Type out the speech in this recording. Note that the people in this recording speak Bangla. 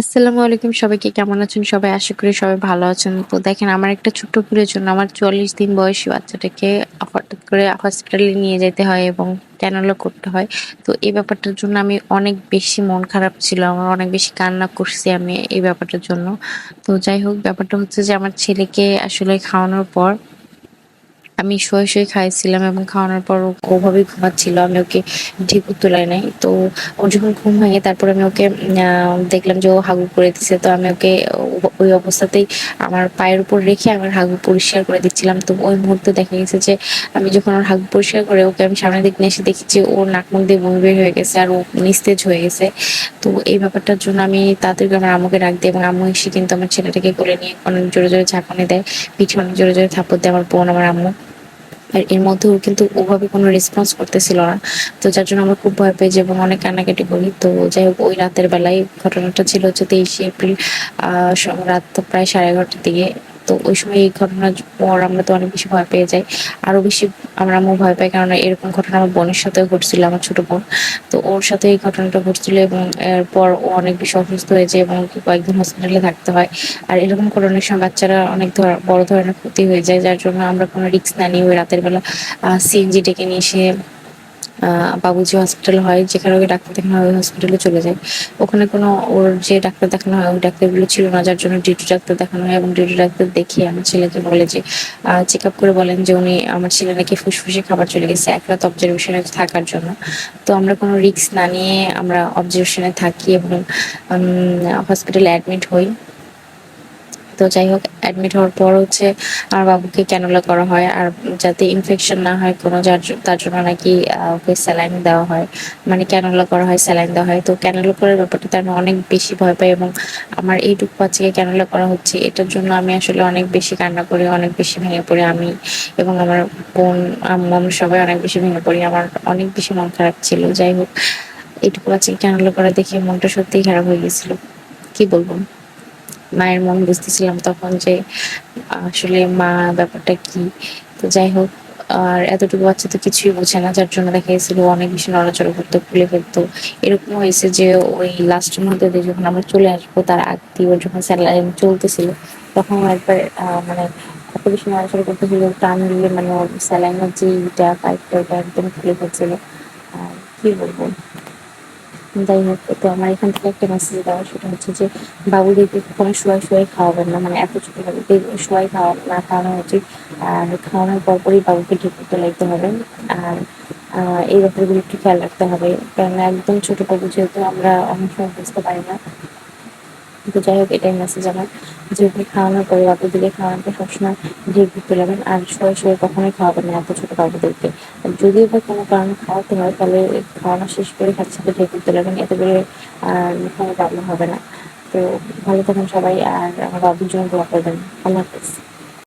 আসসালামু আলাইকুম, সবাইকে কেমন আছেন? সবাই আশা করি সবাই ভালো আছেন। তো দেখেন, আমার একটা ছোট্ট ভুলের জন্য আমার ৪০ দিন বয়সী বাচ্চাটাকে হঠাৎ করে হসপিটালে নিয়ে যেতে হয় এবং ক্যানোলা করতে হয়। তো এই ব্যাপারটার জন্য আমি অনেক বেশি মন খারাপ ছিল। আমার অনেক বেশি কান্না করছি আমি এই ব্যাপারটার জন্য। তো যাই হোক, ব্যাপারটা হচ্ছে যে আমার ছেলেকে আসলে খাওয়ানোর পর আমি শুয়ে খাইয়েছিলাম এবং খাওয়ানোর পর ও ওভাবেই ঘুমাচ্ছিল। আমি ওকে ঢেকুর তুলাই নাই। তো ওর যখন ঘুম ভাঙে তারপরে আমি ওকে দেখলাম যে ও হাগু করে দিছে। তো আমি ওকে ওই অবস্থাতেই আমার পায়ের উপর রেখে আমার হাগু পরিষ্কার করে দিচ্ছিলাম। তো ওই মুহূর্তে দেখা গেছে যে আমি যখন ওর হাগু পরিষ্কার করে ওকে আমি সামনের দিকে নিয়ে এসে দেখি যে ওর নাক মুখ দিয়ে বমি বের হয়ে গেছে আর ও নিস্তেজ হয়ে গেছে। তো এই ব্যাপারটার জন্য আমি তাড়াতাড়ি করে আমার আম্মুকে ডাক দিই এবং আম্মু এসে কিন্তু আমার ছেলেটাকে কোলে নিয়ে অনেক জোরে ঝাঁকুনি দেয়। পিঠে অনেক জোরে থাপ্পড় দেয় আমার বোন, আমার আম্মু। আর এর মধ্যেও কিন্তু ওভাবে কোনো রেসপন্স করতেছিল না। তো যার জন্য আমরা খুব ভয় পেয়ে যাই এবং অনেক কান্নাকাটি করি। তো যাই হোক, ওই রাতের বেলায় ঘটনাটা ছিল হচ্ছে 23শে এপ্রিল রাত প্রায় 11:30টার দিকে। তো ওই সময় এই ঘটনার পর আমরা তো অনেক বেশি ভয় পেয়ে যাই। আরো বেশি আমরা আম্মু ভয় পাই, কারণ এরকম ঘটনা আমার বোনের সাথেও ঘটছিল, আমার ছোট বোন। তো ওর সাথে এই ঘটনাটা ঘটছিল এবং এরপর ও অনেক বেশি অসুস্থ হয়ে যায় এবং ওকে কয়েকদিন হসপিটালে থাকতে হয়। আর এরকম করে অনেক সময় বাচ্চারা অনেক বড় ধরনের ক্ষতি হয়ে যায়, যার জন্য আমরা কোনো রিস্ক না নিয়ে ওই রাতের বেলা সিএনজি ডেকে নিয়ে এসে বাবুজি হসপিটাল হয়, যেখানে ওকে ডাক্তার দেখানো হয়, ওই হসপিটালে চলে যায়। ওখানে কোনো ওর যে ডাক্তার দেখানো হয় ওই ডাক্তারগুলো ছিল না, যার জন্য ডিউটি ডাক্তার দেখানো হয় এবং ডিউটি ডাক্তার দেখিয়ে আমার ছেলেকে বলে যে চেক আপ করে বলেন যে আমার ছেলে নাকি ফুসফুসে খাবার চলে গেছে এক রাত অবজারভেশনে থাকার জন্য। তো আমরা কোনো রিস্ক না নিয়ে আমরা অবজারভেশনে থাকি এবং হসপিটালে অ্যাডমিট হই। তো যাই হোক, অ্যাডমিট হওয়ার পর হচ্ছে আমার বাবুকে ক্যানুলা করা হয় আর যাতে ইনফেকশন না হয় কোনো, তার জন্য নাকি ওকে স্যালাইন দেওয়া হয়, মানে ক্যানুলা করা হয়, স্যালাইন দেওয়া হয়। তো ক্যানুলা করার ব্যাপারটাতে আমি অনেক বেশি ভয় পাই এবং আমার এইটুকু বাচ্চাকে ক্যানুলা করা হচ্ছে এটার জন্য আমি আসলে অনেক বেশি কান্না করি, অনেক বেশি ভেঙে পড়ি আমি এবং আমার বোন, আম্মু, আমরা সবাই অনেক বেশি ভেঙে পড়ি। আমার অনেক বেশি মন খারাপ ছিল। যাই হোক, এইটুকু বাচ্চাকে ক্যানুলা করা দেখে মনটা সত্যিই খারাপ হয়ে গেছিল। কি বলবো, মায়ের মন বুঝতেছিলাম তখন যে আসলে মা ব্যাপারটা কি। তো যাই হোক, আর এতটুকু বাচ্চা তো কিছুই বোঝে না, যার জন্য দেখা গেছিল অনেক বেশি নড়াচড়া করতো, খুলে ফেলতো। এরকম হয়েছে যে ওই লাস্ট মুহূর্তে যখন আমরা চলে আসবো তার আগ দিয়ে ওর যখন স্যালাইন চলতেছিল তখন ও একবার মানে এত বেশি নড়াচড়া করতেছিল, টান দিলে মানে ওর স্যালাইনের যে পাইপটা ওটা একদম খুলে ফেলছিল। আর কি বলবো, যাই হোক, তো আমার এখান থেকে একটা মেসেজ দেওয়া, সেটা হচ্ছে যে বাবুদেরকে কখনো শোয়াই খাওয়াবেন না, মানে এত ছোট বাবুদের শোয়াই খাওয়ানো উচিত। আর খাওয়ানোর পরপরই বাবুকে ঢেকে তোলাইতে হবে। আর এই ব্যাপারগুলো একটু খেয়াল রাখতে হবে, কারণ একদম ছোট বাবু যেহেতু আমরা অনেক সময় বুঝতে পারি না। তো যাই হোক, এটাই মেসেজ আমার, যে আপনি খাওয়ানোর পরে বাবুদেরকে খাওয়ানোর সবসময় ঢেকে তোলাবেন আর শুয়ে কখনোই খাওয়াবেন না এত ছোট বাবুদেরকে। আর যদিও বা কোনো কারণে খাওয়াতে হয় তাহলে খাওয়ানো শেষ করে সাথে ঢেকে তোলাবেন, এতে করে কোনো প্রবলেম হবে না। তো ভালো থাকুন সবাই আর আমার বাবুর জন্য দোয়া করবেন। আল্লাহ হাফেজ।